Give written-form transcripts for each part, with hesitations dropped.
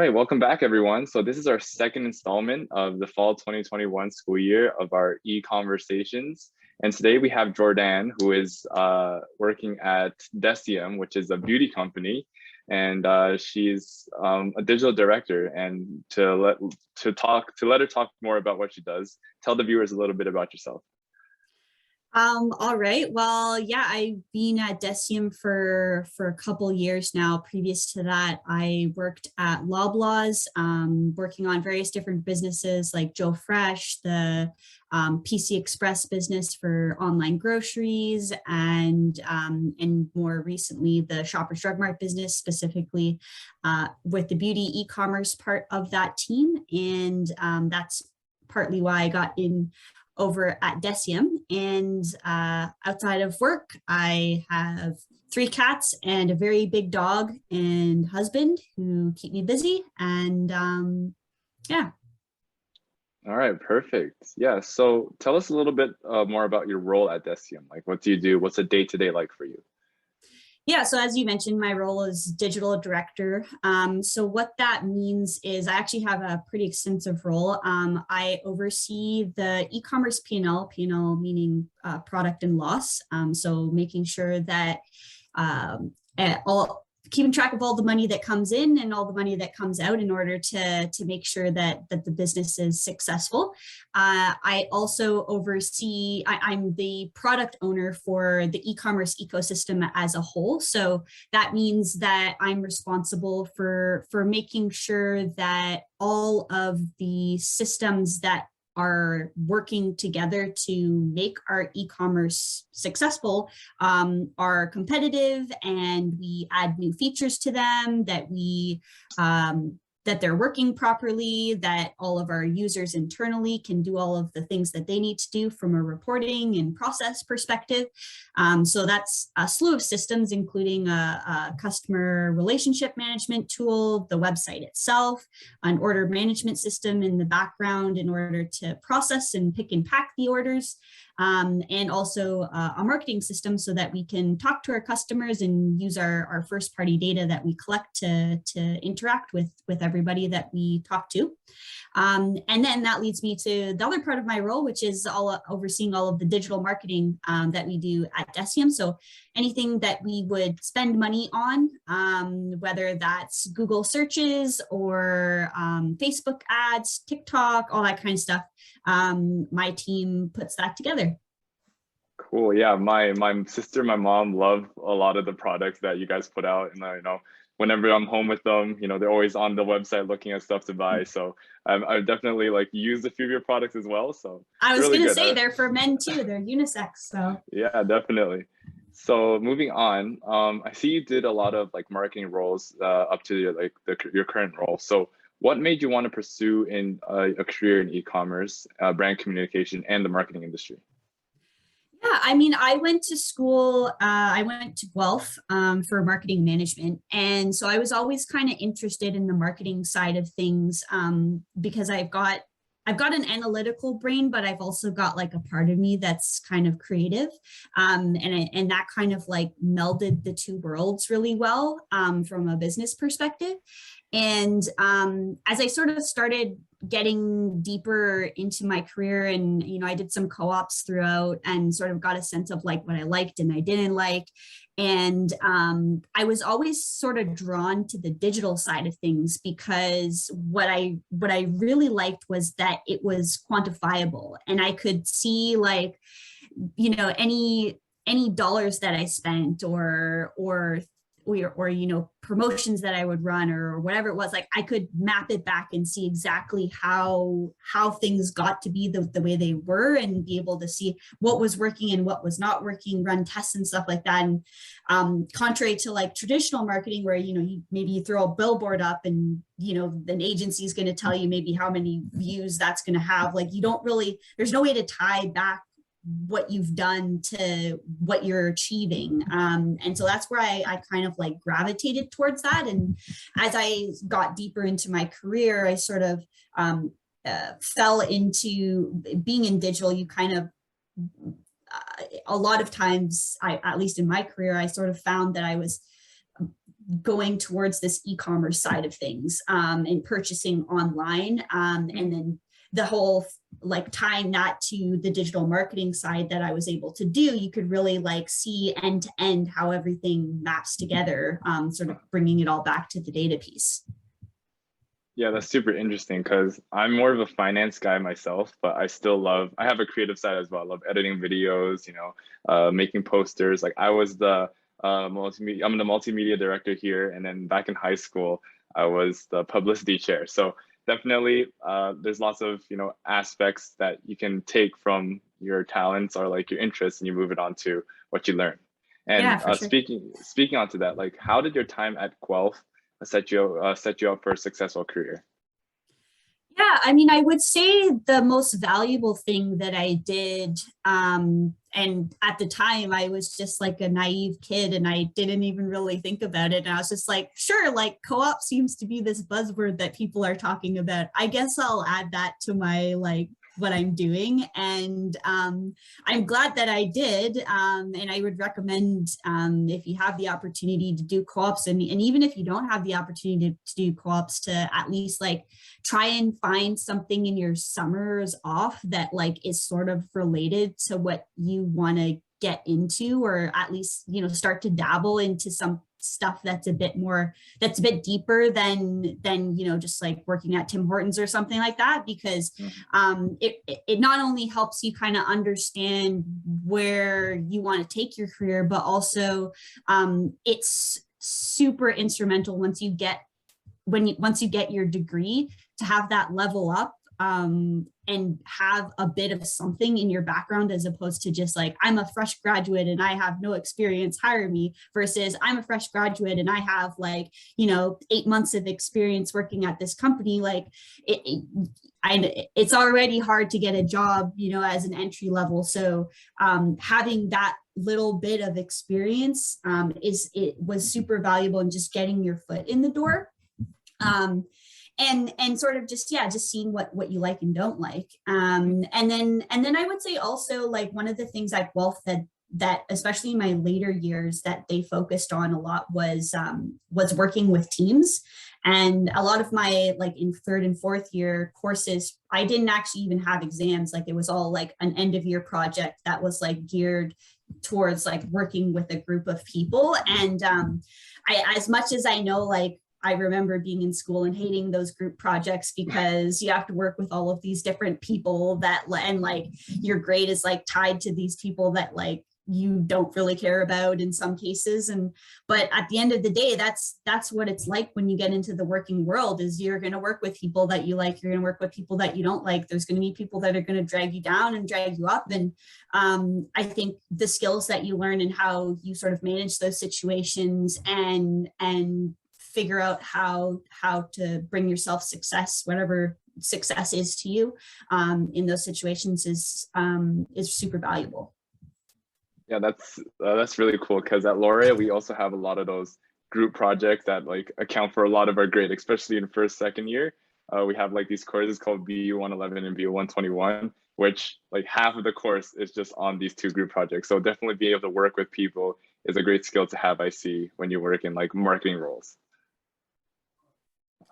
right, welcome back, everyone. So this is our second installment of the fall 2021 school year of our E-Conversations. And today we have Jordanne, who is working at DECIEM, which is a beauty company. And she's a digital director. And to let her talk more about what she does, tell the viewers a little bit about yourself. All right. Well, yeah, I've been at DECIEM for a couple years now. Previous to that, I worked at Loblaws, working on various different businesses like Joe Fresh, the PC Express business for online groceries, and more recently the Shoppers Drug Mart business, specifically with the beauty e-commerce part of that team. And that's partly why I got in over at DECIEM. And outside of work, I have 3 cats and a very big dog and husband who keep me busy. And yeah. All right, perfect. Yeah, so tell us a little bit more about your role at DECIEM. Like, what do you do? What's a day-to-day like for you? Yeah, so as you mentioned, my role is digital director. So what that means is I actually have a pretty extensive role. I oversee the e-commerce P&L meaning product and loss. So making sure that keeping track of all the money that comes in and all the money that comes out in order to make sure that the business is successful. I also oversee, I'm the product owner for the e-commerce ecosystem as a whole. So that means that I'm responsible for making sure that all of the systems that are working together to make our e-commerce successful are competitive, and we add new features to them, that we that they're working properly, that all of our users internally can do all of the things that they need to do from a reporting and process perspective. So that's a slew of systems, including a customer relationship management tool, the website itself, an order management system in the background in order to process and pick and pack the orders, and also a marketing system so that we can talk to our customers and use our first party data that we collect to interact with everybody that we talk to. And then that leads me to the other part of my role, which is overseeing all of the digital marketing that we do at DECIEM. So anything that we would spend money on, whether that's Google searches or Facebook ads, TikTok, all that kind of stuff, my team puts that together. Cool. Yeah, my sister, my mom love a lot of the products that you guys put out, and whenever I'm home with them, they're always on the website looking at stuff to buy. So I've definitely used a few of your products as well. So I was gonna say they're for men too. They're unisex. So yeah, definitely. So moving on, I see you did a lot of marketing roles up to your current role. So what made you want to pursue in a career in e-commerce, brand communication, and the marketing industry? Yeah, I mean, I went to school, I went to Guelph for marketing management. And so I was always kind of interested in the marketing side of things because I've got an analytical brain, but I've also got a part of me that's kind of creative. And that kind of melded the two worlds really well from a business perspective. And as I sort of started getting deeper into my career, and I did some co-ops throughout and sort of got a sense of what I liked and I didn't like. And I was always sort of drawn to the digital side of things because what I really liked was that it was quantifiable, and I could see any dollars that I spent or promotions that I would run or whatever it was, I could map it back and see exactly how things got to be the way they were, and be able to see what was working and what was not working, run tests and stuff like that. And contrary to traditional marketing where maybe you throw a billboard up and an agency is going to tell you maybe how many views that's going to have, you don't really, there's no way to tie back what you've done to what you're achieving. And so that's where I kind of gravitated towards that. And as I got deeper into my career, I sort of fell into being in digital. You kind of, a lot of times, at least in my career, I sort of found that I was going towards this e-commerce side of things, and purchasing online, and then the whole like tying that to the digital marketing side that I was able to do, you could really like see end to end how everything maps together, sort of bringing it all back to the data piece. Yeah, that's super interesting because I'm more of a finance guy myself, but I have a creative side as well. I love editing videos, making posters. Like I was I'm the multimedia director here. And then back in high school, I was the publicity chair. So definitely there's lots of, aspects that you can take from your talents or like your interests and you move it on to what you learn. And Yeah, for sure. speaking onto that, like how did your time at Guelph set you up for a successful career? Yeah, I mean, I would say the most valuable thing that I did, and at the time I was just like a naive kid and I didn't even really think about it. And I was just like, sure, like co-op seems to be this buzzword that people are talking about. I guess I'll add that to my like what I'm doing. And I'm glad that I did. And I would recommend, if you have the opportunity to do co-ops, and even if you don't have the opportunity to do co-ops, to at least like try and find something in your summers off that like is sort of related to what you want to get into, or at least, start to dabble into some stuff that's a bit deeper than just like working at Tim Hortons or something like that, because it not only helps you kind of understand where you want to take your career, but also it's super instrumental once you get your degree to have that level up, and have a bit of something in your background, as opposed to just like, I'm a fresh graduate and I have no experience, hire me, versus I'm a fresh graduate and I have like, 8 months of experience working at this company. Like it's already hard to get a job, as an entry level. So having that little bit of experience was super valuable in just getting your foot in the door. And sort of just seeing what you like and don't like. And then I would say also, like, one of the things at Guelph that especially in my later years that they focused on a lot was working with teams. And a lot of my, like, in third and fourth year courses, I didn't actually even have exams. Like, it was all like an end of year project that was like geared towards like working with a group of people. And as much as I know, like, I remember being in school and hating those group projects because you have to work with all of these different people and like your grade is like tied to these people that like you don't really care about in some cases. But at the end of the day, that's what it's like when you get into the working world, is you're going to work with people that you like, you're going to work with people that you don't like. There's going to be people that are going to drag you down and drag you up. And I think the skills that you learn and how you sort of manage those situations and figure out how to bring yourself success, whatever success is to you, in those situations is super valuable. Yeah, that's really cool, because at Laureate we also have a lot of those group projects that like account for a lot of our grade, especially in first, second year. We have like these courses called BU 111 and BU 121, which like half of the course is just on these two group projects. So definitely being able to work with people is a great skill to have, I see, when you work in like marketing roles.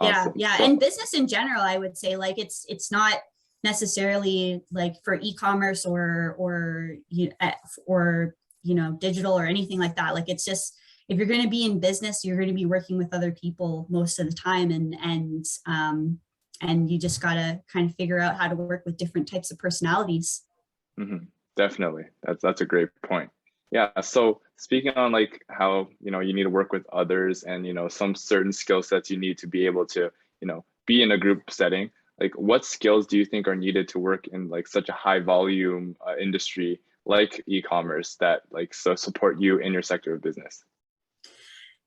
Awesome. Yeah. And business in general, I would say, like, it's not necessarily like for e-commerce or digital or anything like that. Like, it's just, if you're going to be in business, you're going to be working with other people most of the time, and you just got to kind of figure out how to work with different types of personalities. Mm-hmm. Definitely. That's a great point. Yeah. So speaking on like how, you need to work with others and, some certain skill sets you need to be able to, be in a group setting, like what skills do you think are needed to work in like such a high volume industry like e-commerce that like support you in your sector of business?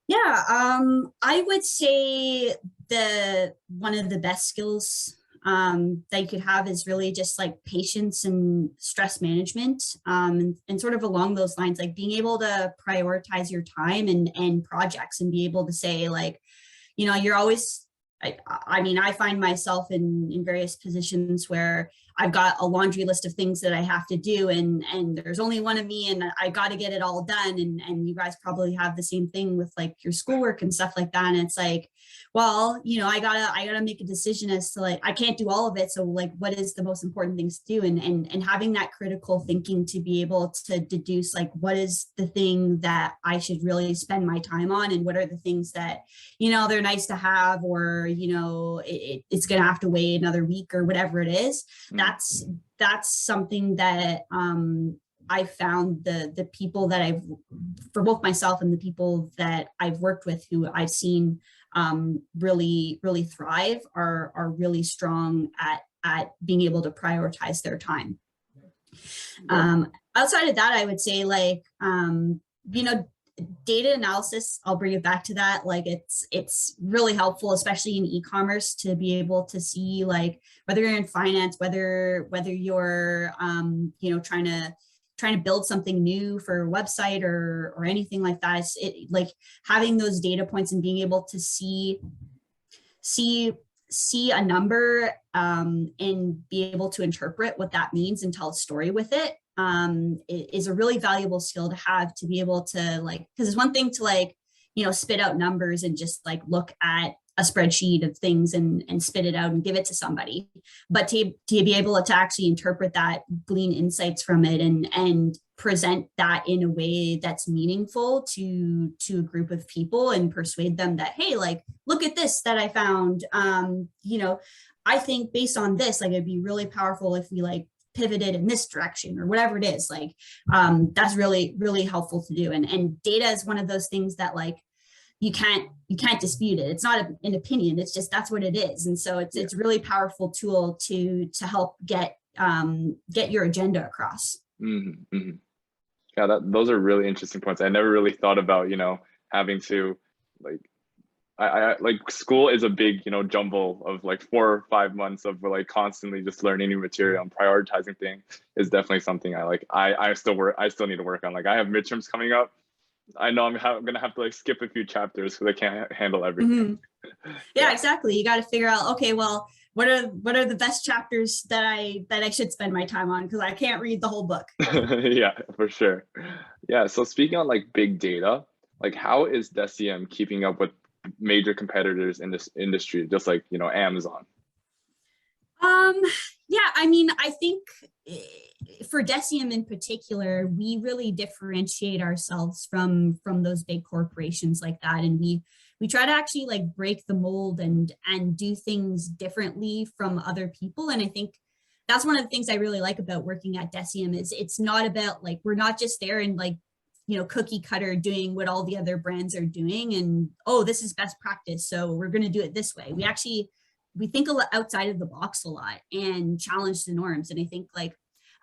Yeah, I would say one of the best skills that you could have is really just like patience and stress management, and sort of along those lines, like being able to prioritize your time and projects, and be able to say, like, you're always, I mean, I find myself in various positions where I've got a laundry list of things that I have to do, and there's only one of me, and I got to get it all done. And you guys probably have the same thing with like your schoolwork and stuff like that. And it's like, well, you know, I gotta make a decision as to like, I can't do all of it. So like, what is the most important things to do? And having that critical thinking to be able to deduce like, what is the thing that I should really spend my time on, and what are the things that, you know, they're nice to have, or, you know, it's going to have to wait another week or whatever it is. That's something that I found the people that I've, for both myself and the people that I've worked with who I've seen really thrive are really strong at being able to prioritize their time. Outside of that, I would say like, you know, data analysis, I'll bring it back to that. Like it's really helpful, especially in e-commerce, to be able to see like whether you're in finance, whether you're you know, trying to build something new for a website or anything like that. It's like having those data points and being able to see a number and be able to interpret what that means and tell a story with it is a really valuable skill to have, to be able to like, because it's one thing to like, you know, spit out numbers and just like look at a spreadsheet of things and spit it out and give it to somebody, but to be able to actually interpret that, glean insights from it, and present that in a way that's meaningful to a group of people and persuade them that, hey, like, look at this that I found, you know, I think based on this, like, it'd be really powerful if we like pivoted in this direction or whatever it is. Like, that's really helpful to do. And data is one of those things that like, you can't dispute it. It's not an opinion. It's just, that's what it is. And so it's a really powerful tool to help get your agenda across. Mm-hmm, mm-hmm. Yeah, those are really interesting points. I never really thought about, you know, having to like, I like school is a big, you know, jumble of like 4 or 5 months of like constantly just learning new material, and prioritizing things is definitely something I like. I still need to work on. Like I have midterms coming up. I know I'm gonna have to like skip a few chapters because I can't handle everything. Mm-hmm. Yeah, exactly. You got to figure out, okay, well, what are the best chapters that I should spend my time on, because I can't read the whole book. Yeah, for sure. Yeah. So speaking on like big data, like how is DECIEM keeping up with major competitors in this industry, just like, you know, Amazon? Yeah, I mean, I think for DECIEM in particular, we really differentiate ourselves from those big corporations like that, and we try to actually like break the mold and do things differently from other people. And I think that's one of the things I really like about working at DECIEM is it's not about like, we're not just there and like, you know, cookie cutter doing what all the other brands are doing and, oh, this is best practice, so we're going to do it this way. We think outside of the box a lot and challenge the norms. And I think like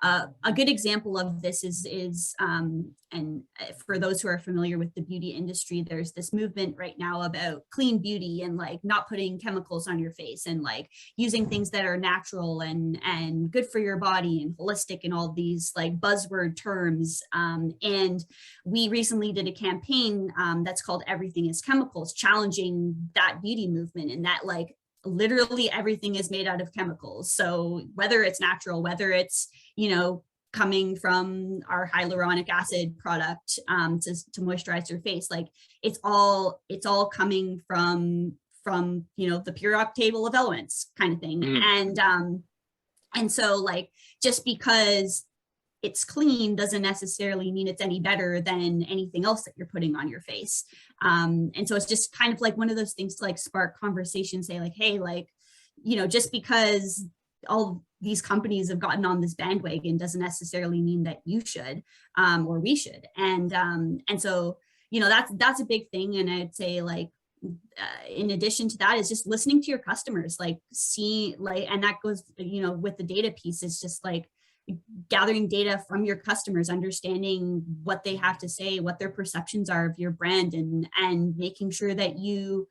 a good example of this is and for those who are familiar with the beauty industry, there's this movement right now about clean beauty and like not putting chemicals on your face and like using things that are natural and good for your body and holistic and all these like buzzword terms. And we recently did a campaign that's called Everything is Chemicals, challenging that beauty movement, and that like literally everything is made out of chemicals. So whether it's natural, whether it's, you know, coming from our hyaluronic acid product to moisturize your face, like it's all coming from, you know, the periodic table of elements kind of thing. Mm-hmm. And so like, just because it's clean doesn't necessarily mean it's any better than anything else that you're putting on your face. And so it's just kind of like one of those things to like spark conversation, say like, hey, like, you know, just because all these companies have gotten on this bandwagon doesn't necessarily mean that you should or we should. And so, you know, that's a big thing. And I'd say like, in addition to that is just listening to your customers, like see like, and that goes, you know, with the data piece, is just like gathering data from your customers, understanding what they have to say, what their perceptions are of your brand, and making sure that you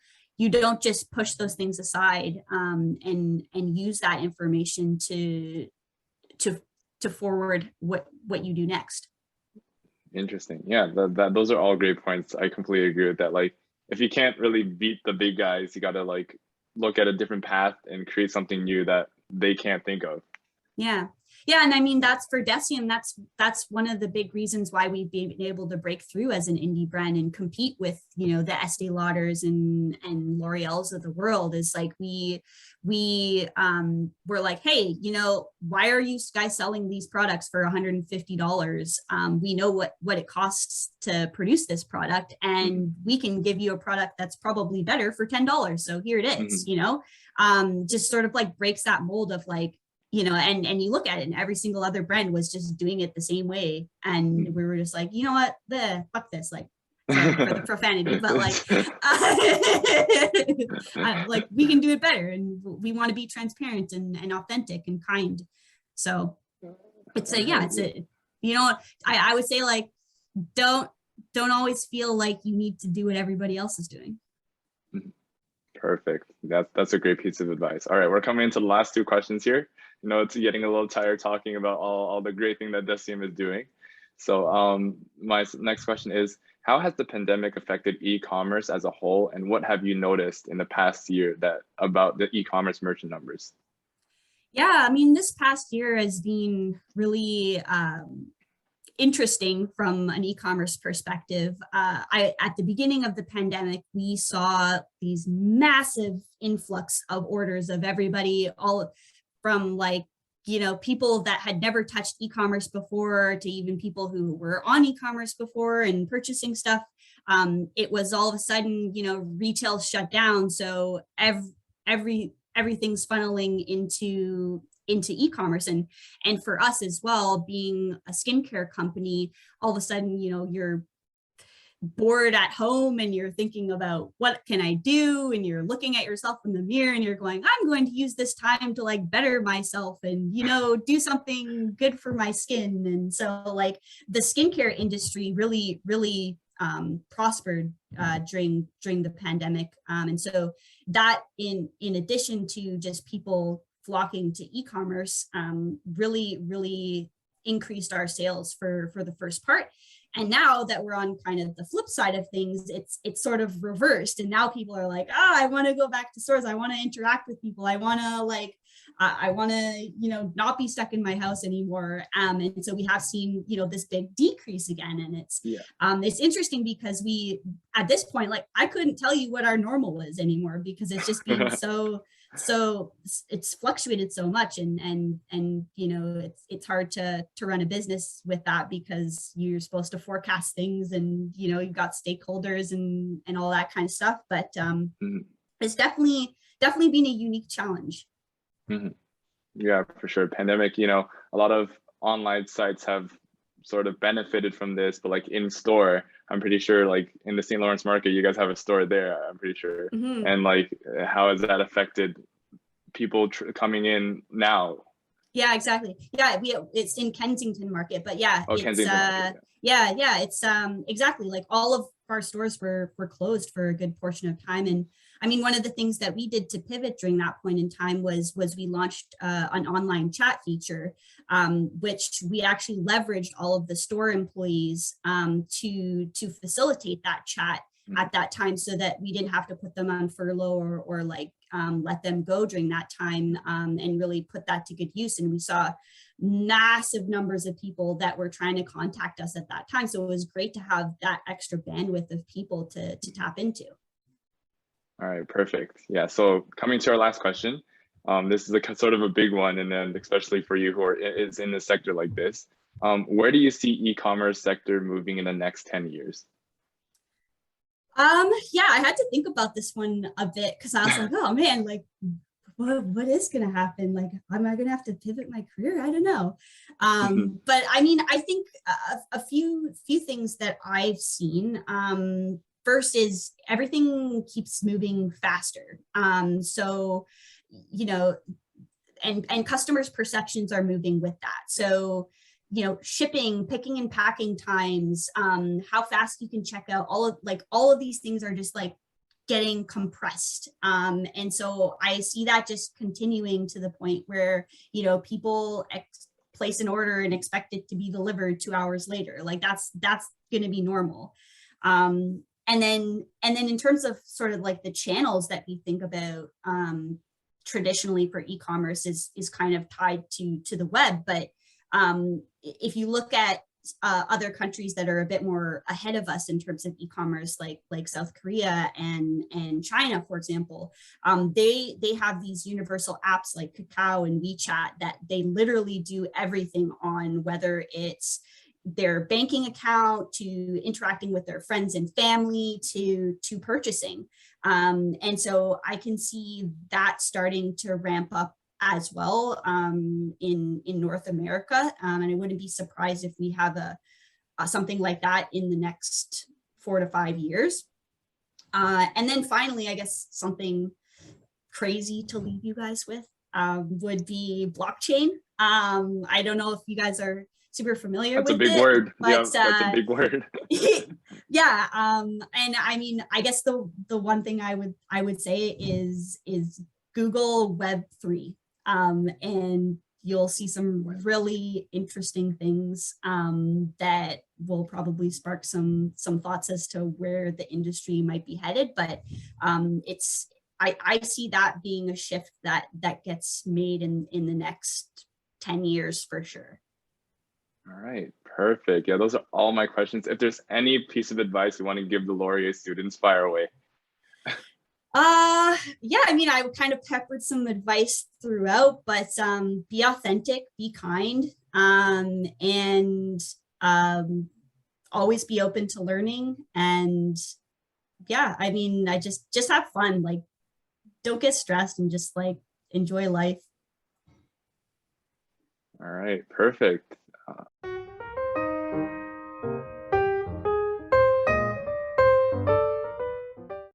don't just push those things aside and use that information to forward what you do next. Interesting. Yeah, those are all great points. I completely agree with that. Like, if you can't really beat the big guys, you got to like look at a different path and create something new that they can't think of. Yeah. Yeah. And I mean, that's for DECIEM, that's one of the big reasons why we've been able to break through as an indie brand and compete with, you know, the Estee Lauders and L'Oreal's of the world, is like we were like, hey, you know, why are you guys selling these products for $150? We know what it costs to produce this product, and we can give you a product that's probably better for $10. So here it is, you know, just sort of like breaks that mold of like, you know, and you look at it and every single other brand was just doing it the same way. And we were just like, you know what, fuck this, like, sorry for the profanity, but like, like we can do it better, and we want to be transparent and authentic and kind. So it's you know, I would say like, don't always feel like you need to do what everybody else is doing. Perfect. That's a great piece of advice. All right, we're coming into the last two questions here. You know, it's getting a little tired talking about all the great thing that DECIEM is doing. So my next question is, how has the pandemic affected e-commerce as a whole, and what have you noticed in the past year about the e-commerce merchant numbers? Yeah, I mean, this past year has been really interesting from an e-commerce perspective. At the beginning of the pandemic, we saw these massive influx of orders of everybody, all from like, you know, people that had never touched e-commerce before to even people who were on e-commerce before and purchasing stuff. It was all of a sudden, you know, retail shut down. So everything's funneling into e-commerce, and for us as well, being a skincare company, all of a sudden, you know, you're bored at home and you're thinking about what can I do, and you're looking at yourself in the mirror and you're going, I'm going to use this time to like better myself and, you know, do something good for my skin. And so like the skincare industry really prospered during the pandemic, and so that in addition to just people flocking to e-commerce, really increased our sales for the first part. And now that we're on kind of the flip side of things, it's sort of reversed. And now people are like, oh, I want to go back to stores. I want to interact with people. I want to like, I want to, you know, not be stuck in my house anymore. And so we have seen, you know, this big decrease again. And it's interesting because at this point, like I couldn't tell you what our normal is anymore, because it's just been so it's fluctuated so much, and you know, it's hard to run a business with that, because you're supposed to forecast things, and you know, you've got stakeholders and all that kind of stuff. But it's definitely been a unique challenge. Yeah, for sure. Pandemic, you know, a lot of online sites have sort of benefited from this, but like in store, I'm pretty sure like in the St. Lawrence market, you guys have a store there, I'm pretty sure. And like, how has that affected people coming in now? Yeah, exactly. Yeah, it's in Kensington Market, but yeah, it's Kensington Market, yeah, it's exactly, like all of our stores were closed for a good portion of time. And I mean, one of the things that we did to pivot during that point in time was we launched an online chat feature, which we actually leveraged all of the store employees to facilitate that chat at that time, so that we didn't have to put them on furlough or like let them go during that time, and really put that to good use. And we saw massive numbers of people that were trying to contact us at that time. So it was great to have that extra bandwidth of people to tap into. All right, perfect. Yeah, so coming to our last question, this is a sort of a big one, and then especially for you who is in a sector like this, where do you see e-commerce sector moving in the next 10 years? Yeah, I had to think about this one a bit, because I was like, oh man, like what is gonna happen? Like, am I gonna have to pivot my career? I don't know. But I mean, I think a few things that I've seen. First is everything keeps moving faster. So, you know, and customers' perceptions are moving with that. So, you know, shipping, picking and packing times, how fast you can check out, all of these things are just like getting compressed. And so I see that just continuing to the point where, you know, people place an order and expect it to be delivered 2 hours later. Like that's going to be normal. And then in terms of sort of like the channels that we think about, traditionally for e-commerce is kind of tied to the web. But if you look at other countries that are a bit more ahead of us in terms of e-commerce, like South Korea and China, for example, they have these universal apps like Kakao and WeChat that they literally do everything on, whether it's their banking account to interacting with their friends and family to purchasing. And so I can see that starting to ramp up as well in North America. And I wouldn't be surprised if we have something like that in the next 4 to 5 years. And then finally, I guess something crazy to leave you guys with would be blockchain. I don't know if you guys are super familiar with it. That's a big word. But, yeah, that's a big word. Yeah, and I mean, I guess the one thing I would say is Google Web3, and you'll see some really interesting things that will probably spark some thoughts as to where the industry might be headed. But I see that being a shift that gets made in the next 10 years for sure. All right, perfect. Yeah, those are all my questions. If there's any piece of advice you want to give the Laurier students, fire away. Yeah, I mean, I kind of peppered some advice throughout, but be authentic, be kind, and always be open to learning. And yeah, I mean, I just have fun. Like, don't get stressed and just like enjoy life. All right, perfect.